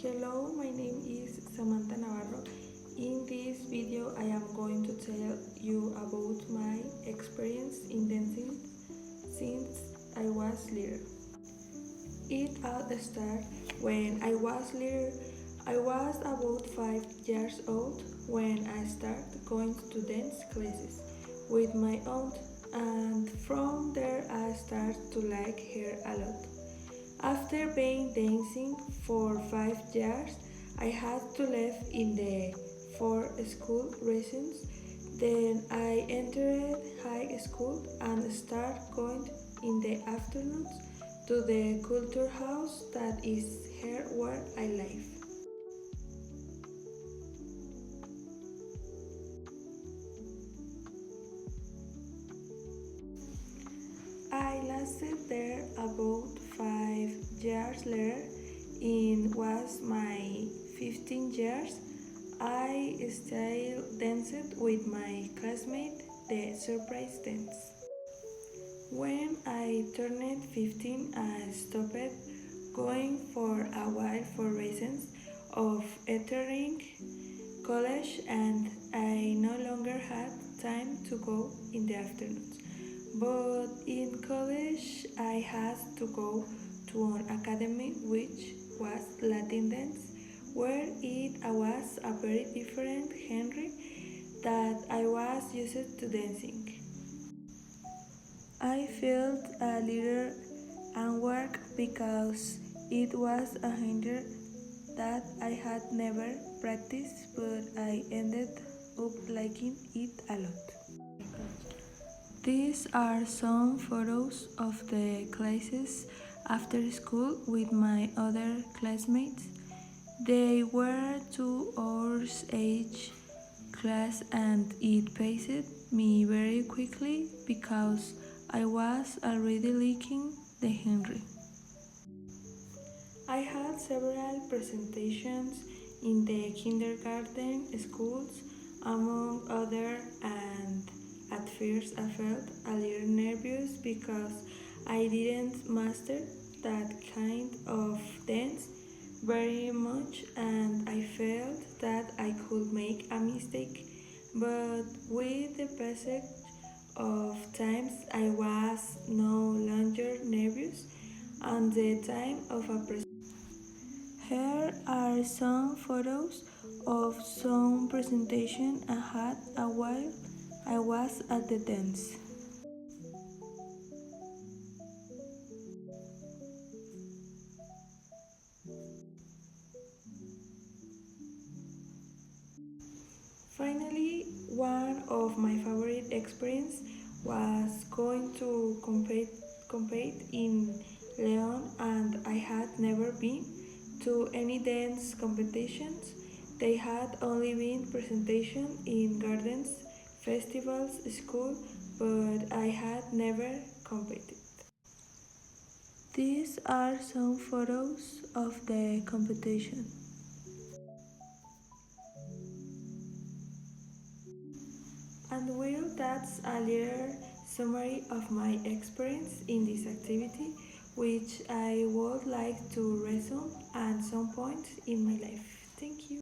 Hello, my name is Samantha Navarro. In this video, I am going to tell you about my experience in dancing since I was little. It all started when I was little. I was about 5 years old when I started going to dance classes with my aunt, and from there I started to like her a lot. After being dancing for 5 years, I had to leave in the for school reasons. Then I entered high school and started going in the afternoons to the culture house that is here where I live. I lasted there about 5 years later. In was my 15 years. I still danced with my classmate the surprise dance. When I turned 15, I stopped going for a while for reasons of entering college, and I no longer had time to go in the afternoons. But in college, I had to go to an academy which was Latin dance, where it was a very different genre that I was used to dancing. I felt a little awkward because it was a genre that I had never practiced, but I ended up liking it a lot. These are some photos of the classes after school with my other classmates. They were 2 hours each class, and it paced me very quickly because I was already liking the genre. I had several presentations in the kindergarten schools, among other, and at first I felt a little nervous because I didn't master that kind of dance very much, and I felt that I could make a mistake. But with the passage of times, I was no longer nervous, and the time of a presentation. Here are some photos of some presentation I had a while I was at the dance. Finally, one of my favorite experiences was going to compete in Leon, and I had never been to any dance competitions. They had only been presentations in gardens, festivals, school, but I had never competed. These are some photos of the competition. And well, that's a little summary of my experience in this activity, which I would like to resume at some point in my life. Thank you.